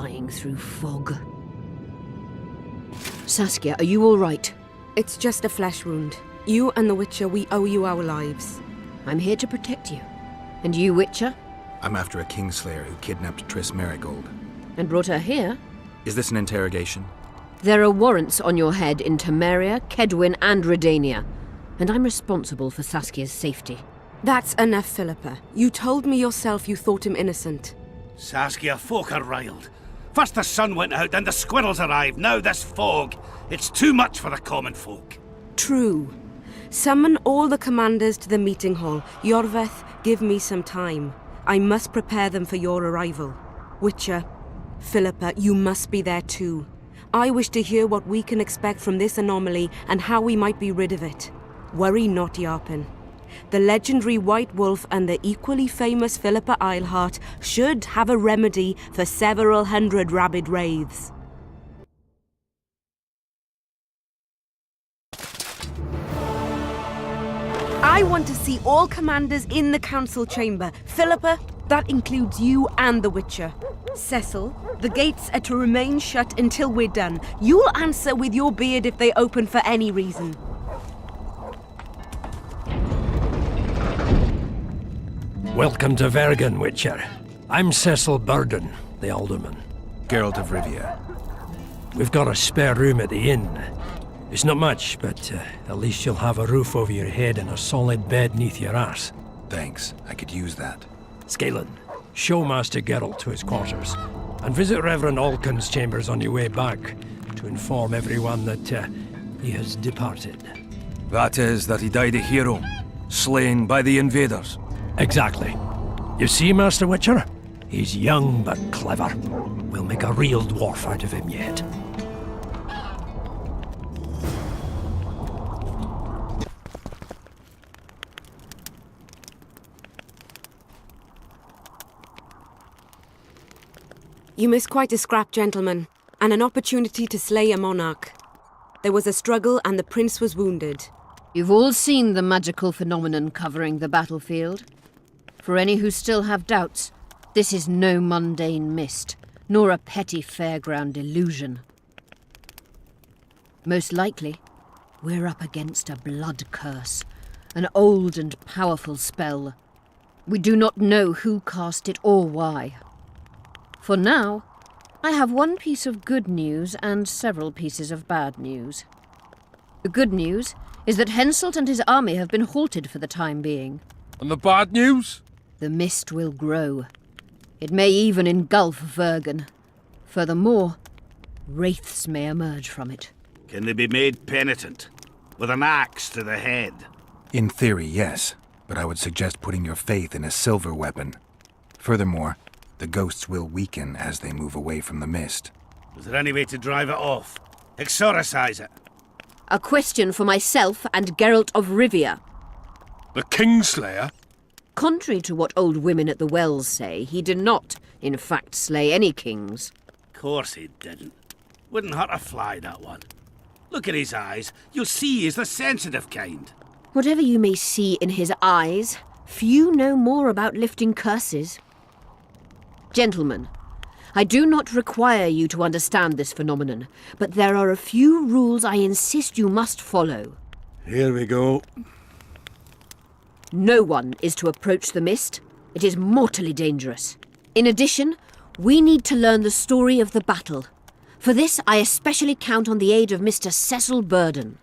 flying through fog. Saskia, are you all right? It's just a flesh wound. You and the Witcher, we owe you our lives. I'm here to protect you. And you, Witcher? I'm after a Kingslayer who kidnapped Triss Marigold. And brought her here? Is this an interrogation? There are warrants on your head in Temeria, Kedwin, and Redania. And I'm responsible for Saskia's safety. That's enough, Philippa. You told me yourself you thought him innocent. Saskia, folk are riled. First the sun went out, then the squirrels arrived, now this fog. It's too much for the common folk. True. Summon all the commanders to the meeting hall. Yorveth, give me some time. I must prepare them for your arrival. Witcher, Philippa, you must be there too. I wish to hear what we can expect from this anomaly and how we might be rid of it. Worry not, Yarpen. The legendary White Wolf and the equally famous Philippa Eilhart should have a remedy for several hundred rabid wraiths. I want to see all commanders in the council chamber. Philippa, that includes you and the Witcher. Cecil, the gates are to remain shut until we're done. You'll answer with your beard if they open for any reason. Welcome to Vergen, Witcher. I'm Cecil Burden, the Alderman. Geralt of Rivia. We've got a spare room at the inn. It's not much, but at least you'll have a roof over your head and a solid bed neath your ass. Thanks, I could use that. Scalen, show Master Geralt to his quarters, and visit Reverend Alcon's chambers on your way back to inform everyone that he has departed. That is, that he died a hero, slain by the invaders. Exactly. You see, Master Witcher? He's young but clever. We'll make a real dwarf out of him yet. You missed quite a scrap, gentlemen, and an opportunity to slay a monarch. There was a struggle and the prince was wounded. You've all seen the magical phenomenon covering the battlefield. For any who still have doubts, this is no mundane mist, nor a petty fairground illusion. Most likely, we're up against a blood curse, an old and powerful spell. We do not know who cast it or why. For now, I have one piece of good news and several pieces of bad news. The good news is that Henselt and his army have been halted for the time being. And the bad news? The mist will grow. It may even engulf Vergen. Furthermore, wraiths may emerge from it. Can they be made penitent? With an axe to the head? In theory, yes, but I would suggest putting your faith in a silver weapon. Furthermore, the ghosts will weaken as they move away from the mist. Is there any way to drive it off? Exorcise it? A question for myself and Geralt of Rivia. The Kingslayer? Contrary to what old women at the wells say, he did not, in fact, slay any kings. Course he didn't. Wouldn't hurt a fly, that one. Look at his eyes. You'll see he's the sensitive kind. Whatever you may see in his eyes, few know more about lifting curses. Gentlemen, I do not require you to understand this phenomenon, but there are a few rules I insist you must follow. Here we go. No one is to approach the mist. It is mortally dangerous. In addition, we need to learn the story of the battle. For this, I especially count on the aid of Mr. Cecil Burden.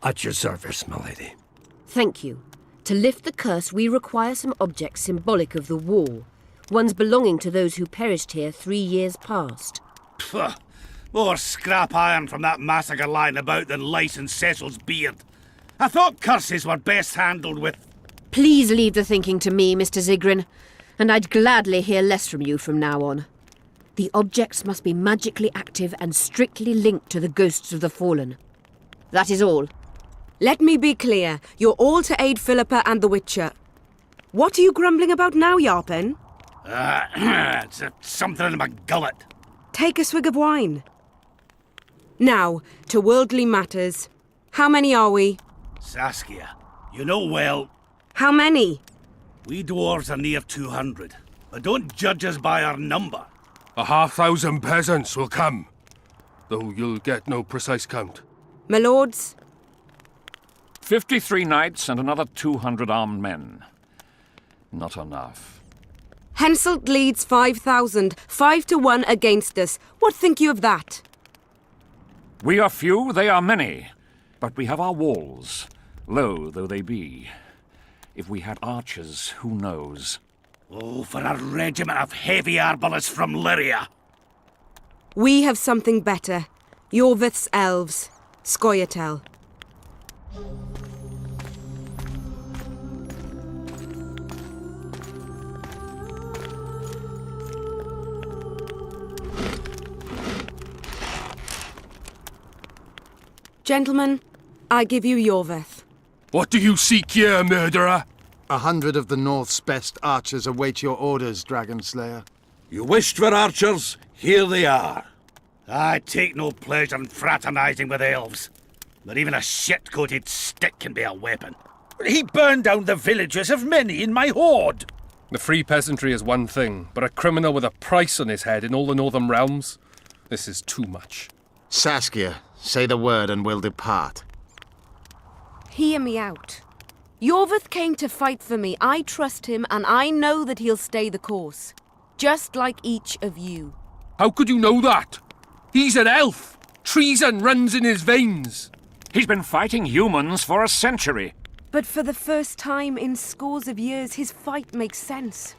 At your service, my lady. Thank you. To lift the curse, we require some objects symbolic of the war, ones belonging to those who perished here 3 years past. Pugh! More scrap iron from that massacre lying about than lice in Cecil's beard. I thought curses were best handled with... Please leave the thinking to me, Mr. Zigrin, and I'd gladly hear less from you from now on. The objects must be magically active and strictly linked to the ghosts of the fallen. That is all. Let me be clear. You're all to aid Philippa and the Witcher. What are you grumbling about now, Yarpen? It's something in my gullet. Take a swig of wine. Now, to worldly matters. How many are we? Saskia, you know well... How many? We dwarves are near 200, but don't judge us by our number. 1,500 peasants will come, though you'll get no precise count. My lords, 53 knights and another 200 armed men. Not enough. Henselt leads 5,000, 5-1 against us. What think you of that? We are few, they are many. But we have our walls, low though they be. If we had archers, who knows? Oh, for a regiment of heavy arbalists from Lyria. We have something better. Yorvith's elves. Scoia'tael. Gentlemen, I give you Yorvith. What do you seek here, murderer? 100 of the North's best archers await your orders, Dragon Slayer. You wished for archers? Here they are. I take no pleasure in fraternizing with elves. But even a shit-coated stick can be a weapon. He burned down the villages of many in my horde. The free peasantry is one thing, but a criminal with a price on his head in all the northern realms? This is too much. Saskia, say the word and we'll depart. Hear me out. Yorvith came to fight for me. I trust him, and I know that he'll stay the course. Just like each of you. How could you know that? He's an elf. Treason runs in his veins. He's been fighting humans for a century. But for the first time in scores of years, his fight makes sense.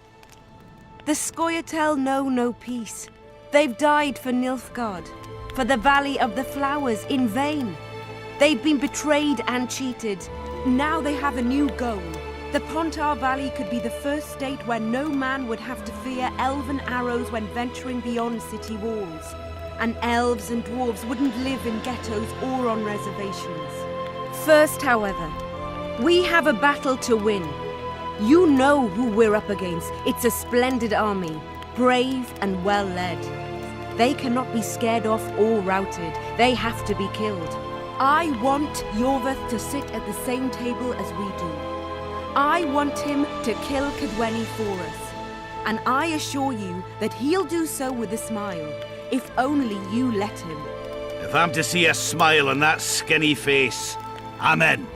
The Scoia'tael know no peace. They've died for Nilfgaard, for the Valley of the Flowers, in vain. They've been betrayed and cheated. Now they have a new goal. The Pontar Valley could be the first state where no man would have to fear elven arrows when venturing beyond city walls. And elves and dwarves wouldn't live in ghettos or on reservations. First, however, we have a battle to win. You know who we're up against. It's a splendid army, brave and well led. They cannot be scared off or routed. They have to be killed. I want Yorvith to sit at the same table as we do. I want him to kill Cadweni for us. And I assure you that he'll do so with a smile, if only you let him. If I'm to see a smile on that skinny face, I'm in.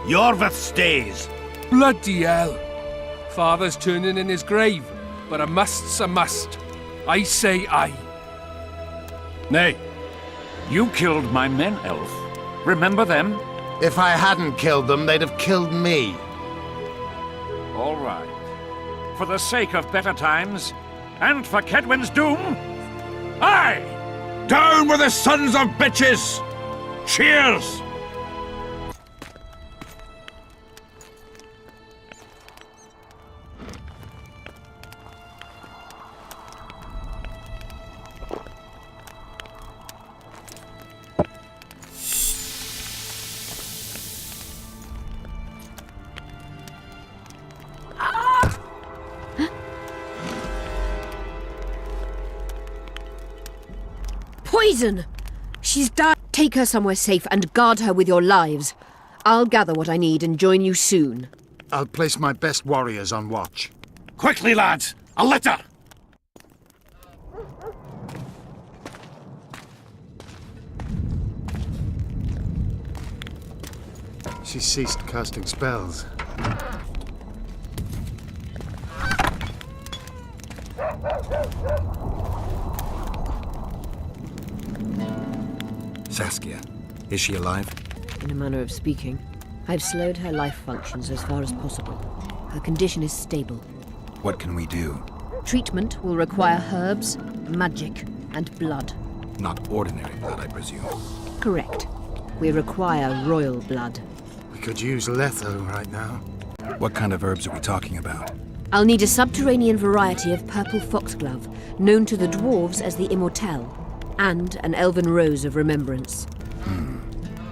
Yorvith stays. Bloody hell. Father's turning in his grave, but a must's a must. I say aye. Nay. You killed my men, elf. Remember them? If I hadn't killed them, they'd have killed me. All right. For the sake of better times, and for Kedwin's doom, aye! Down with the sons of bitches! Cheers! Poison! She's died. Take her somewhere safe and guard her with your lives. I'll gather what I need and join you soon. I'll place my best warriors on watch. Quickly, lads! A litter! She ceased casting spells. Saskia, is she alive? In a manner of speaking, I've slowed her life functions as far as possible. Her condition is stable. What can we do? Treatment will require herbs, magic, and blood. Not ordinary blood, I presume. Correct. We require royal blood. We could use letho right now. What kind of herbs are we talking about? I'll need a subterranean variety of purple foxglove, known to the dwarves as the immortelle, and an elven rose of remembrance.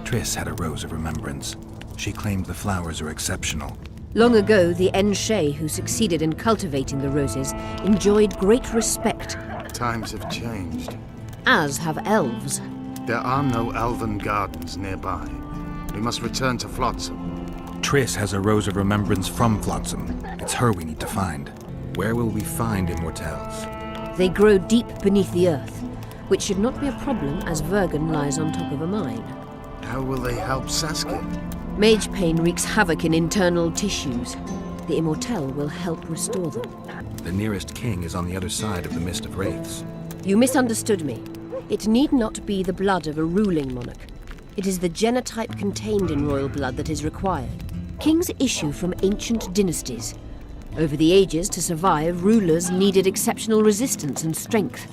Triss had a rose of remembrance. She claimed the flowers are exceptional. Long ago, the Enshe who succeeded in cultivating the roses enjoyed great respect, Times have changed. as have elves. There are no elven gardens nearby. We must return to Flotsam. Triss has a rose of remembrance from Flotsam. It's her we need to find. Where will we find immortelles? They grow deep beneath the earth, which should not be a problem as Vergen lies on top of a mine. How will they help Saskia? Mage pain wreaks havoc in internal tissues. The Immortelle will help restore them. The nearest king is on the other side of the Mist of Wraiths. You misunderstood me. It need not be the blood of a ruling monarch. It is the genotype contained in royal blood that is required. Kings issue from ancient dynasties. Over the ages, to survive, rulers needed exceptional resistance and strength.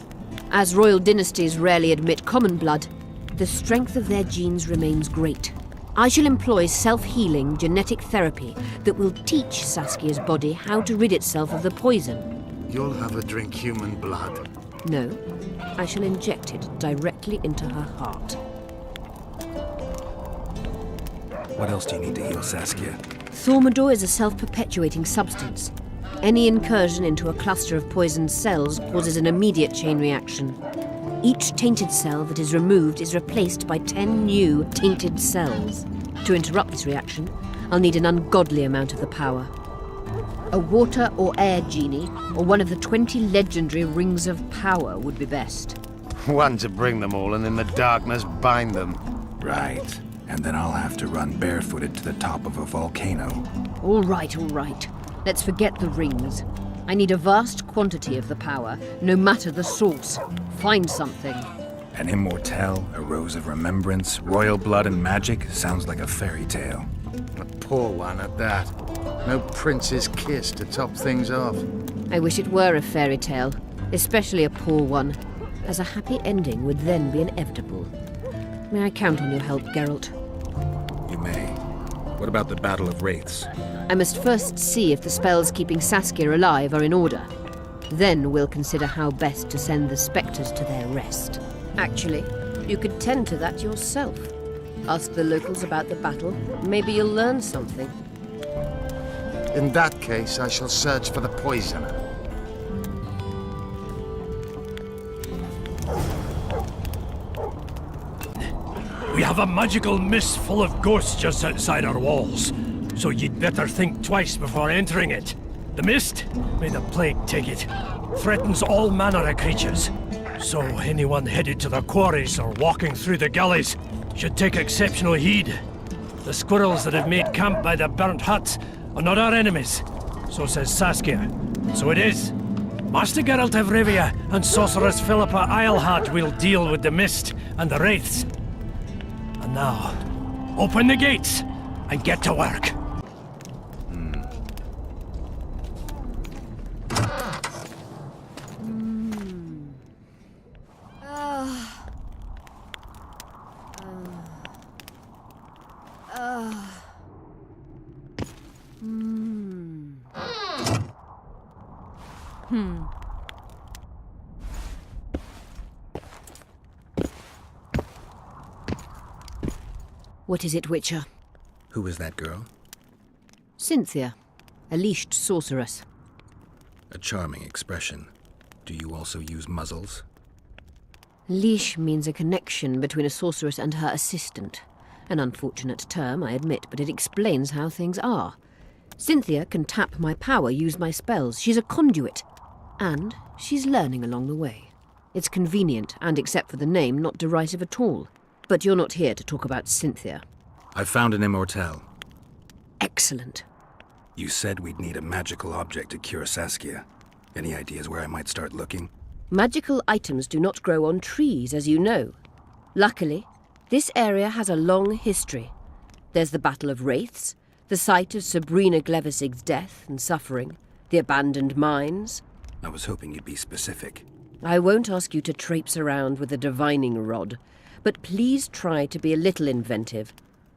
As royal dynasties rarely admit common blood, the strength of their genes remains great. I shall employ self-healing genetic therapy that will teach Saskia's body how to rid itself of the poison. You'll have her drink human blood. No, I shall inject it directly into her heart. What else do you need to heal Saskia? Thaumadour is a self-perpetuating substance. Any incursion into a cluster of poisoned cells causes an immediate chain reaction. Each tainted cell that is removed is replaced by 10 new tainted cells. To interrupt this reaction, I'll need an ungodly amount of the power. A water or air genie, or one of the 20 legendary rings of power would be best. One to bring them all and in the darkness bind them. Right. And then I'll have to run barefooted to the top of a volcano. All right, all right. Let's forget the rings. I need a vast quantity of the power, no matter the source. Find something. An Immortelle, a Rose of Remembrance, royal blood and magic sounds like a fairy tale. A poor one at that. No prince's kiss to top things off. I wish it were a fairy tale, especially a poor one, as a happy ending would then be inevitable. May I count on your help, Geralt? You may. What about the Battle of Wraiths? I must first see if the spells keeping Saskia alive are in order. Then we'll consider how best to send the spectres to their rest. Actually, you could tend to that yourself. Ask the locals about the battle. Maybe you'll learn something. In that case, I shall search for the poisoner. We have a magical mist full of ghosts just outside our walls, so you'd better think twice before entering it. The mist, may the plague take it, threatens all manner of creatures. So anyone headed to the quarries or walking through the gullies should take exceptional heed. The squirrels that have made camp by the burnt huts are not our enemies, so says Saskia. So it is. Master Geralt of Rivia and Sorceress Philippa Eilhart will deal with the mist and the wraiths. And now, open the gates and get to work. What is it, Witcher? Who is that girl? Cynthia, a leashed sorceress. A charming expression. Do you also use muzzles? Leash means a connection between a sorceress and her assistant. An unfortunate term, I admit, but it explains how things are. Cynthia can tap my power, use my spells. She's a conduit. And she's learning along the way. It's convenient, and except for the name, not derisive at all. But you're not here to talk about Cynthia. I found an Immortelle. Excellent. You said we'd need a magical object to cure Saskia. Any ideas where I might start looking? Magical items do not grow on trees, as you know. Luckily, this area has a long history. There's the Battle of Wraiths, the site of Sabrina Glevisig's death and suffering, the abandoned mines. I was hoping you'd be specific. I won't ask you to traipse around with a divining rod, but please try to be a little inventive.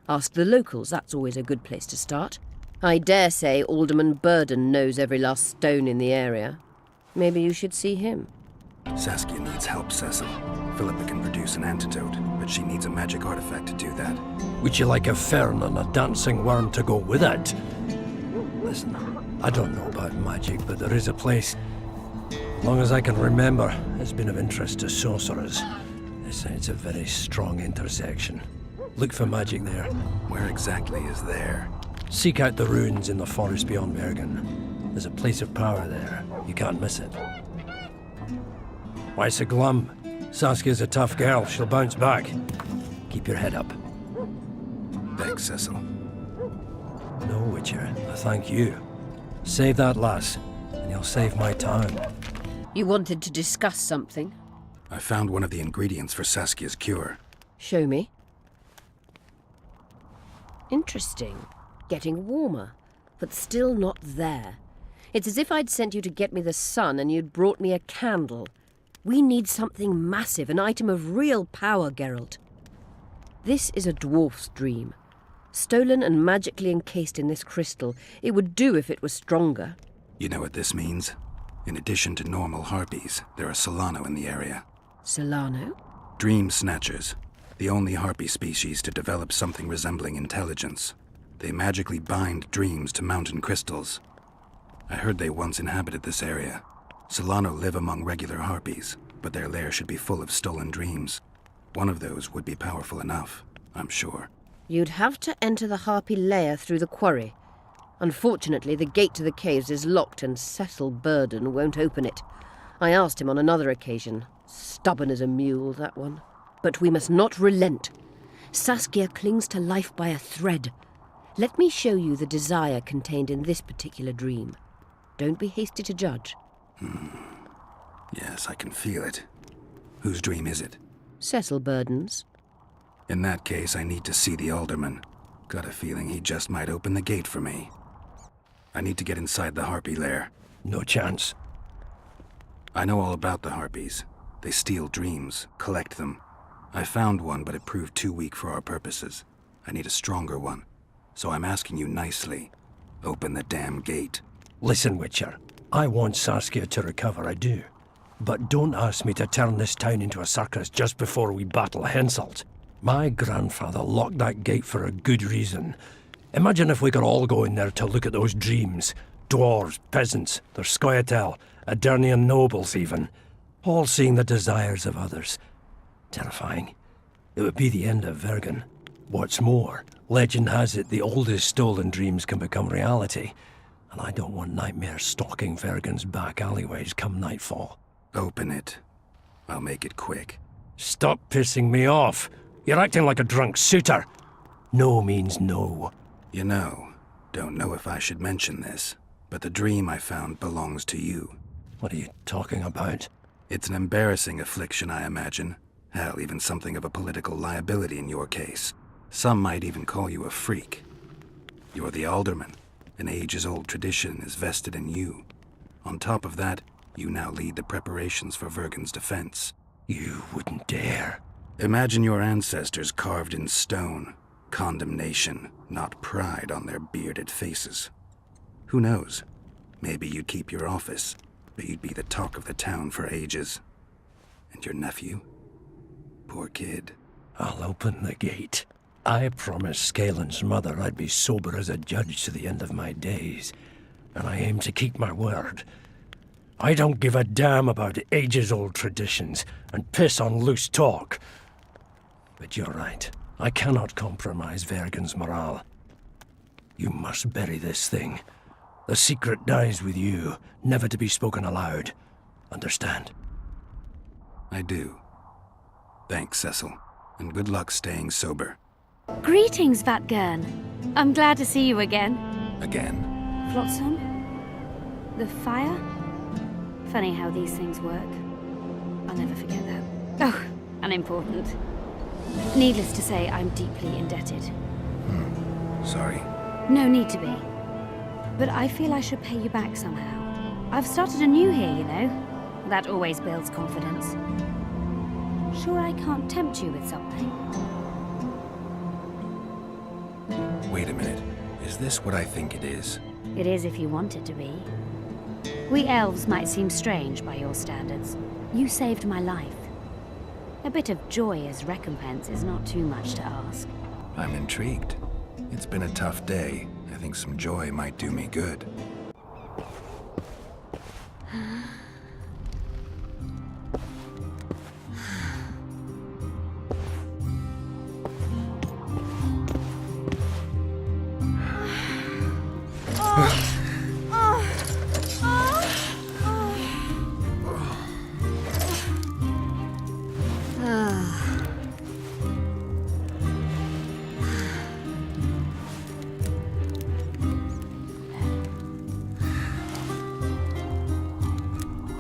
Ask the locals, that's always a good place to start. I dare say Alderman Burden knows every last stone in the area. Maybe you should see him. Saskia needs help, Cecil. Philippa can produce an antidote, but she needs a magic artifact to do that. Would you like a fern and a dancing worm to go with it? Listen, I don't know about magic, but there is a place, as long as I can remember, has been of interest to sorcerers. It's a very strong intersection. Look for magic there. Where exactly is there? Seek out the ruins in the forest beyond Bergen. There's a place of power there. You can't miss it. Why so glum? Saskia's a tough girl. She'll bounce back. Keep your head up. Thanks, Cecil. No, Witcher. I thank you. Save that lass, and you'll save my town. You wanted to discuss something? I found one of the ingredients for Saskia's cure. Show me. Interesting. Getting warmer, but still not there. It's as if I'd sent you to get me the sun and you'd brought me a candle. We need something massive, an item of real power, Geralt. This is a dwarf's dream. Stolen and magically encased in this crystal. It would do if it was stronger. You know what this means? In addition to normal harpies, there are Solano in the area. Solano? Dream snatchers. The only harpy species to develop something resembling intelligence. They magically bind dreams to mountain crystals. I heard they once inhabited this area. Solano live among regular harpies, but their lair should be full of stolen dreams. One of those would be powerful enough, I'm sure. You'd have to enter the harpy lair through the quarry. Unfortunately, the gate to the caves is locked and Cecil Burden won't open it. I asked him on another occasion. Stubborn as a mule, that one. But we must not relent. Saskia clings to life by a thread. Let me show you the desire contained in this particular dream. Don't be hasty to judge. Yes, I can feel it. Whose dream is it? Cecil Burden's. In that case, I need to see the alderman. Got a feeling he just might open the gate for me. I need to get inside the harpy lair. No chance. I know all about the harpies. They steal dreams, collect them. I found one, but it proved too weak for our purposes. I need a stronger one. So I'm asking you nicely. Open the damn gate. Listen, Witcher. I want Saskia to recover, I do. But don't ask me to turn this town into a circus just before we battle Henselt. My grandfather locked that gate for a good reason. Imagine if we could all go in there to look at those dreams. Dwarves, peasants, their scoia'tael, Adernian nobles even. All seeing the desires of others. Terrifying. It would be the end of Vergen. What's more, legend has it the oldest stolen dreams can become reality. And I don't want nightmares stalking Vergen's back alleyways come nightfall. Open it. I'll make it quick. Stop pissing me off. You're acting like a drunk suitor. No means no. You know, don't know if I should mention this, but the dream I found belongs to you. What are you talking about? It's an embarrassing affliction, I imagine. Hell, even something of a political liability in your case. Some might even call you a freak. You're the alderman. An ages-old tradition is vested in you. On top of that, you now lead the preparations for Vergen's defense. You wouldn't dare. Imagine your ancestors carved in stone. Condemnation, not pride on their bearded faces. Who knows? Maybe you'd keep your office, but you'd be the talk of the town for ages. And your nephew? Poor kid. I'll open the gate. I promised Scalen's mother I'd be sober as a judge to the end of my days, and I aim to keep my word. I don't give a damn about ages-old traditions and piss on loose talk. But you're right. I cannot compromise Vergen's morale. You must bury this thing. The secret dies with you, never to be spoken aloud. Understand? I do. Thanks, Cecil, and good luck staying sober. Greetings, Vatgern. I'm glad to see you again. Again. Flotsam? The fire? Funny how these things work. I'll never forget that. Oh, unimportant. Needless to say, I'm deeply indebted. Sorry. No need to be. But I feel I should pay you back somehow. I've started anew here, you know. That always builds confidence. Sure I can't tempt you with something? Wait a minute. Is this what I think it is? It is if you want it to be. We elves might seem strange by your standards. You saved my life. A bit of joy as recompense is not too much to ask. I'm intrigued. It's been a tough day. I think some joy might do me good.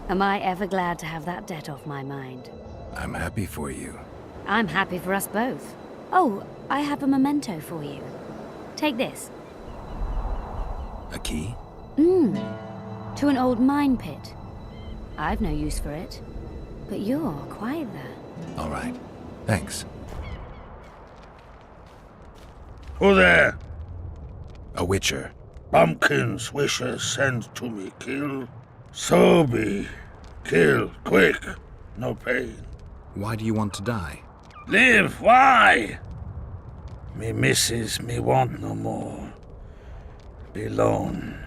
Am I ever glad to have that debt off my mind? I'm happy for you. I'm happy for us both. Oh, I have a memento for you. Take this. A key? To an old mine pit. I've no use for it, but you're quite the... All right. Thanks. Who there? A witcher. Bumpkins wishes sent to me kill. So be. Kill, quick. No pain. Why do you want to die? Live, why? Me missus me want no more. Be lone.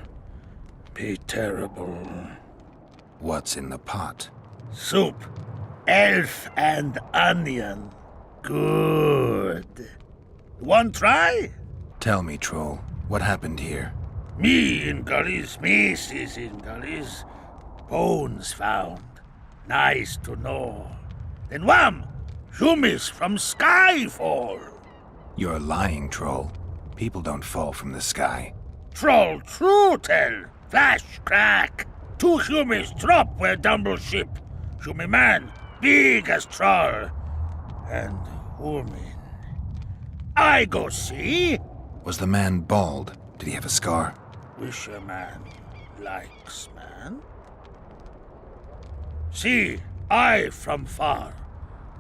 Be terrible. What's in the pot? Soup. Elf and onion. Good. One try? Tell me, troll, what happened here? Me in gullies, missus in gullies. Bones found. Nice to know. Then wham! Humans from sky fall. You're lying, troll. People don't fall from the sky. Troll true tell. Flash crack. 2 humans drop where Dumble ship. Human man, big as troll. And woman. I go see. Was the man bald? Did he have a scar? Wish a man likes man. See, I from far.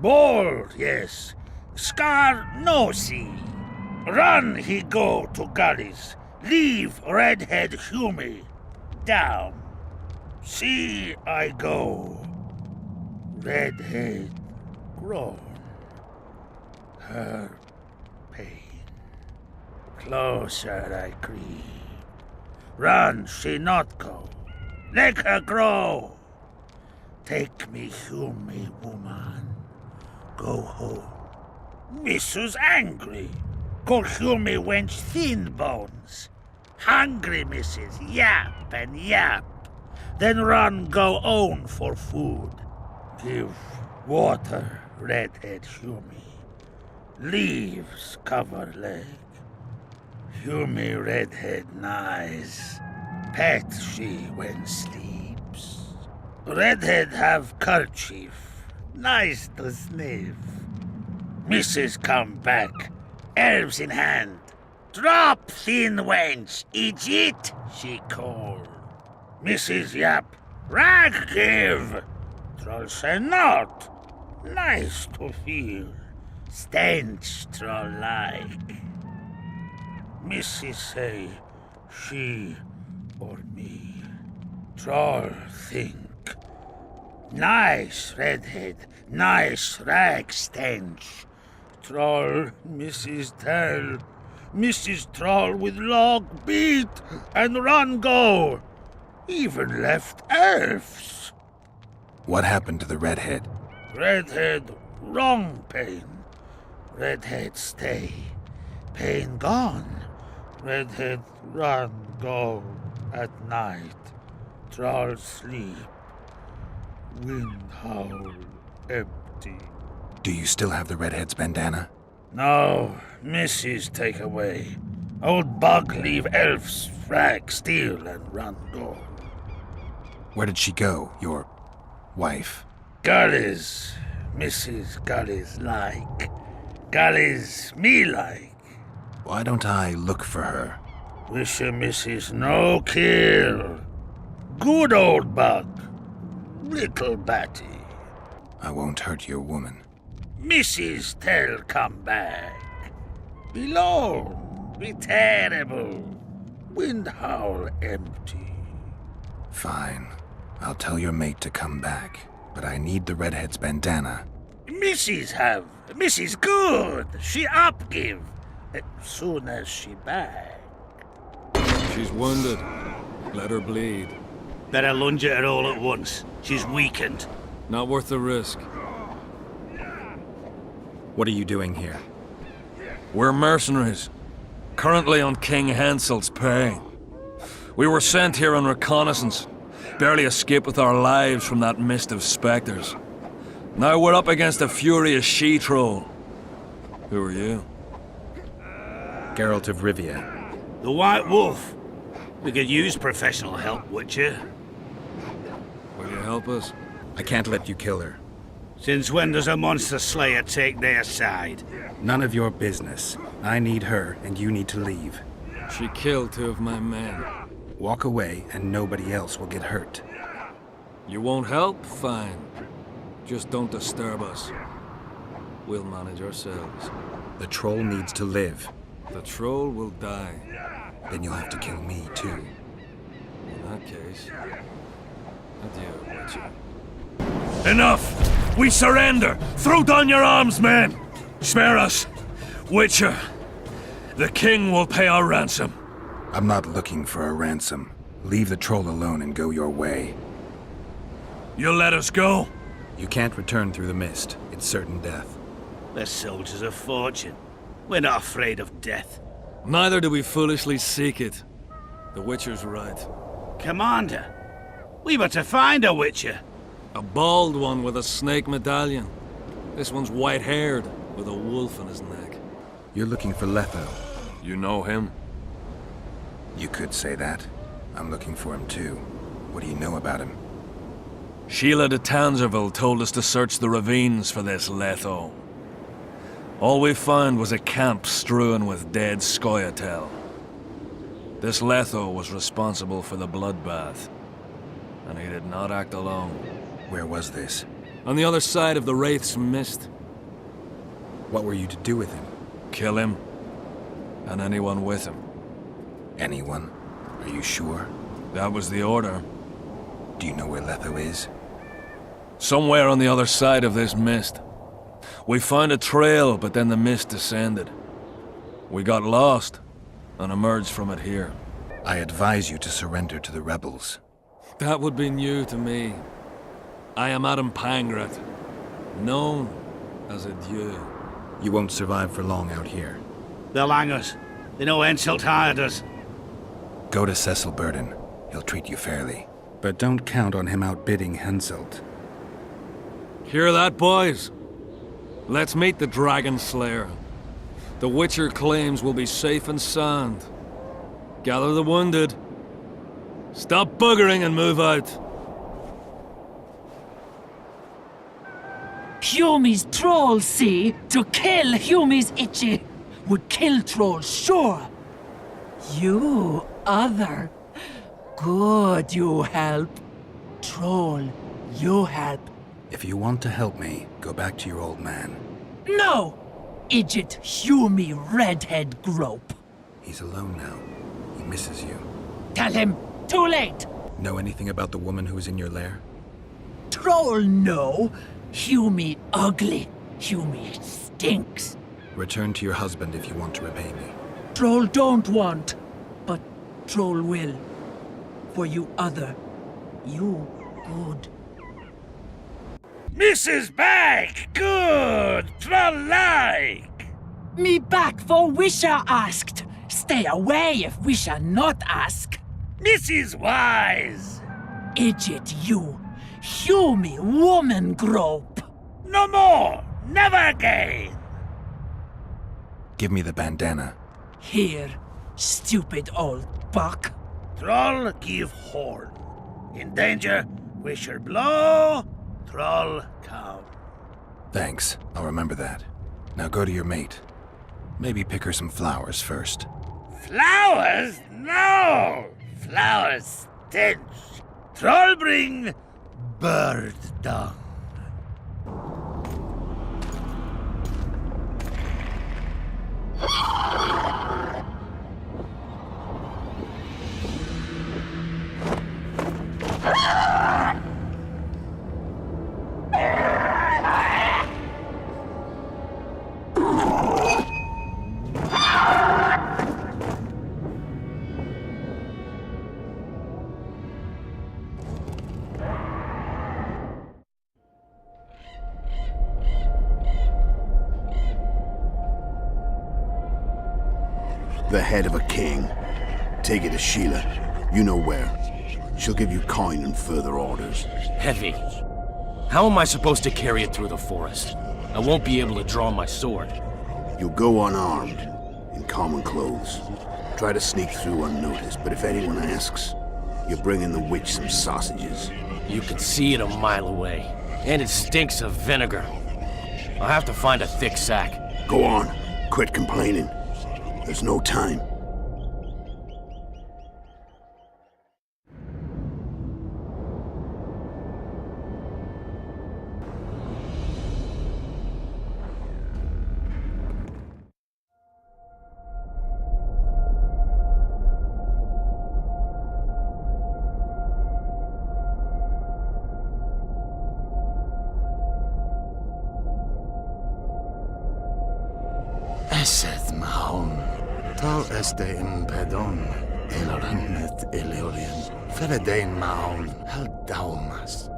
Bald, yes. Scar, no see. Run he go to gullies. Leave redhead Hume down. See I go. Redhead grown. Her pain. Closer I creep. Run she not go. Let her grow. Take me Hume woman. Go home. Missus angry. Call Hume wench thin bones. Hungry missus yap and yap. Then run go own for food. Give water redhead Hume. Leaves cover leg. Hume redhead nice. Pet she when sleeps. Redhead have kerchief. Nice to sniff. Missus come back. Elves in hand. Drop thin wench. Idiot, she call. Mrs. Yap. Rag give. Troll say not. Nice to feel. Stench troll like. Mrs. say she or me. Troll think. Nice redhead, nice rag stench. Troll, Mrs. Tell. Mrs. Troll with log beat and run go. Even left elves. What happened to the redhead? Redhead, wrong pain. Redhead stay. Pain gone. Redhead run go at night. Troll sleep. Wind howl empty. Do you still have the redhead's bandana? No, Missus take away. Old bug leave elves frag steal and run go. Where did she go, your wife? Gullies, Mrs. Gullies like. Gullies me like. Why don't I look for her? Wish a Missus no kill. Good old bug. Little Batty. I won't hurt your woman. Mrs. Tell come back. Be lone, be terrible. Wind howl empty. Fine. I'll tell your mate to come back, but I need the redhead's bandana. Mrs. have. Mrs. good. She up give. Soon as she back. She's wounded. Let her bleed. Better lunge at her all at once. She's weakened. Not worth the risk. What are you doing here? We're mercenaries, currently on King Hansel's pay. We were sent here on reconnaissance, barely escaped with our lives from that mist of spectres. Now we're up against a furious she-troll. Who are you? Geralt of Rivia. The White Wolf. We could use professional help, Witcher. Will you help us? I can't let you kill her. Since when does a monster slayer take their side? None of your business. I need her, and you need to leave. She killed 2 of my men. Walk away, and nobody else will get hurt. You won't help? Fine. Just don't disturb us. We'll manage ourselves. The troll needs to live. The troll will die. Then you'll have to kill me, too. In that case... Adieu, Witcher. Enough! We surrender! Throw down your arms, men! Spare us! Witcher, the king will pay our ransom. I'm not looking for a ransom. Leave the troll alone and go your way. You'll let us go? You can't return through the mist. It's certain death. We're soldiers of fortune. We're not afraid of death. Neither do we foolishly seek it. The Witcher's right. Commander, we were to find a Witcher. A bald one with a snake medallion. This one's white-haired, with a wolf in his neck. You're looking for Letho. You know him? You could say that. I'm looking for him too. What do you know about him? Sheila de Tanzerville told us to search the ravines for this Letho. All we found was a camp strewn with dead Scoia'tael. This Letho was responsible for the bloodbath, and he did not act alone. Where was this? On the other side of the Wraith's Mist. What were you to do with him? Kill him, and anyone with him. Anyone? Are you sure? That was the order. Do you know where Letho is? Somewhere on the other side of this mist. We found a trail, but then the mist descended. We got lost, and emerged from it here. I advise you to surrender to the rebels. That would be new to me. I am Adam Pangrat, known as a Dieu. You won't survive for long out here. They'll hang us. They know Henselt hired us. Go to Cecil Burden. He'll treat you fairly. But don't count on him outbidding Henselt. Hear that, boys? Let's meet the Dragon Slayer. The Witcher claims we'll be safe and sound. Gather the wounded. Stop buggering and move out. Humi's troll, see? To kill Humi's itchy would kill trolls, sure. You, other. Good, you help. Troll, you help. If you want to help me, go back to your old man. No! Idjit Humi redhead grope. He's alone now. He misses you. Tell him, too late. Know anything about the woman who was in your lair? Troll, no. Humi ugly. Humi stinks. Return to your husband if you want to repay me. Troll don't want, but Troll will. For you other, you good. Mrs. Back! Good! Troll-like! Me back for Wisha asked. Stay away if Wisha not ask. Mrs. Wise! Idjit you. Humi woman grope. No more! Never again! Give me the bandana. Here, stupid old buck. Troll give horn. In danger, Wisher blow, Troll come. Thanks. I'll remember that. Now go to your mate. Maybe pick her some flowers first. Flowers? No! Flowers stench. Troll bring bird dung. The head of a king. Take it to Sheila. You know where. She'll give you coin and further orders. Heavy. How am I supposed to carry it through the forest? I won't be able to draw my sword. You'll go unarmed, in common clothes. Try to sneak through unnoticed, but if anyone asks, you're bringing the witch some sausages. You can see it a mile away, and it stinks of vinegar. I'll have to find a thick sack. Go on, quit complaining. There's no time. Eseth mahon, tal este in pedon, elorannet eleorien, feredein mahon, hal daumas.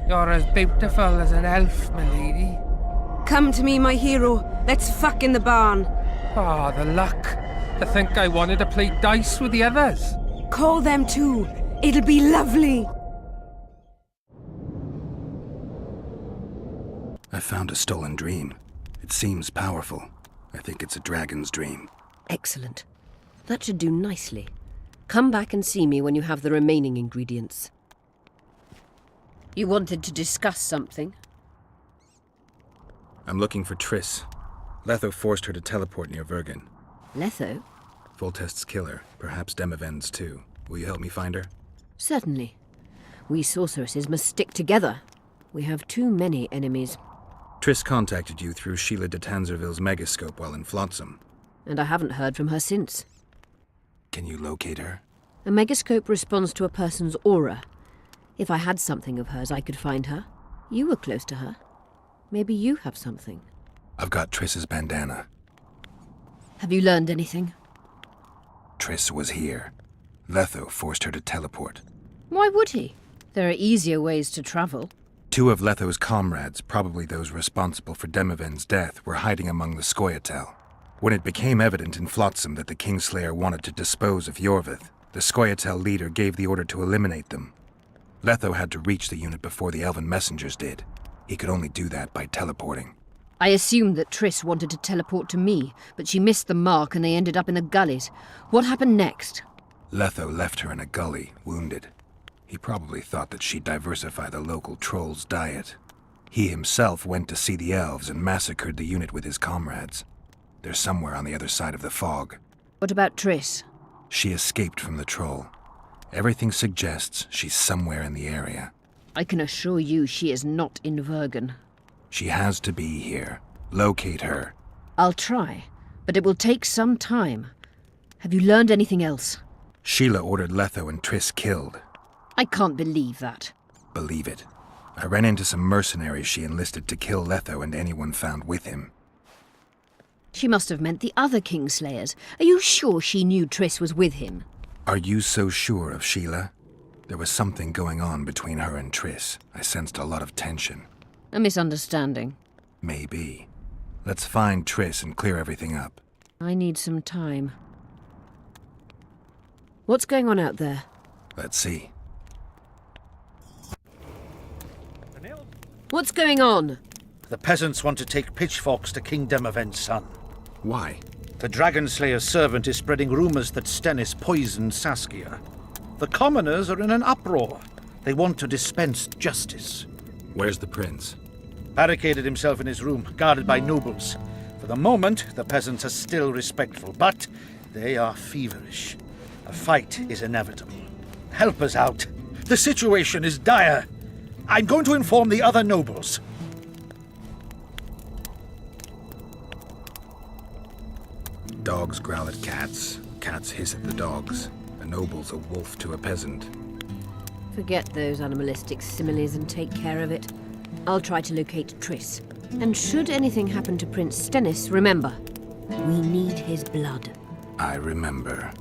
You're as beautiful as an elf, my lady. Come to me, my hero. Let's fuck in the barn. Ah, the luck. To think I wanted to play dice with the others. Call them too. It'll be lovely. I found a stolen dream. It seems powerful. I think it's a dragon's dream. Excellent. That should do nicely. Come back and see me when you have the remaining ingredients. You wanted to discuss something? I'm looking for Triss. Letho forced her to teleport near Vergen. Letho? Foltest's killer, perhaps Demavend's too. Will you help me find her? Certainly. We sorceresses must stick together. We have too many enemies. Triss contacted you through Sheila de Tanzerville's megascope while in Flotsam. And I haven't heard from her since. Can you locate her? A megascope responds to a person's aura. If I had something of hers, I could find her. You were close to her. Maybe you have something. I've got Triss's bandana. Have you learned anything? Triss was here. Letho forced her to teleport. Why would he? There are easier ways to travel. 2 of Letho's comrades, probably those responsible for Demavend's death, were hiding among the Scoia'tael. When it became evident in Flotsam that the Kingslayer wanted to dispose of Yorvith, the Scoia'tael leader gave the order to eliminate them. Letho had to reach the unit before the elven messengers did. He could only do that by teleporting. I assumed that Triss wanted to teleport to me, but she missed the mark and they ended up in the gullies. What happened next? Letho left her in a gully, wounded. He probably thought that she'd diversify the local trolls' diet. He himself went to see the elves and massacred the unit with his comrades. They're somewhere on the other side of the fog. What about Triss? She escaped from the troll. Everything suggests she's somewhere in the area. I can assure you she is not in Vergen. She has to be here. Locate her. I'll try, but it will take some time. Have you learned anything else? Sheila ordered Letho and Triss killed. I can't believe that. Believe it. I ran into some mercenaries she enlisted to kill Letho and anyone found with him. She must have meant the other Kingslayers. Are you sure she knew Triss was with him? Are you so sure of Sheila? There was something going on between her and Triss. I sensed a lot of tension. A misunderstanding. Maybe. Let's find Triss and clear everything up. I need some time. What's going on out there? Let's see. What's going on? The peasants want to take pitchforks to King Demavend's son. Why? The Dragonslayer's servant is spreading rumors that Stennis poisoned Saskia. The commoners are in an uproar. They want to dispense justice. Where's the prince? Barricaded himself in his room, guarded by nobles. For the moment, the peasants are still respectful, but they are feverish. A fight is inevitable. Help us out. The situation is dire. I'm going to inform the other nobles. Dogs growl at cats. Cats hiss at the dogs. A noble's a wolf to a peasant. Forget those animalistic similes and take care of it. I'll try to locate Triss. And should anything happen to Prince Stennis, remember, we need his blood. I remember.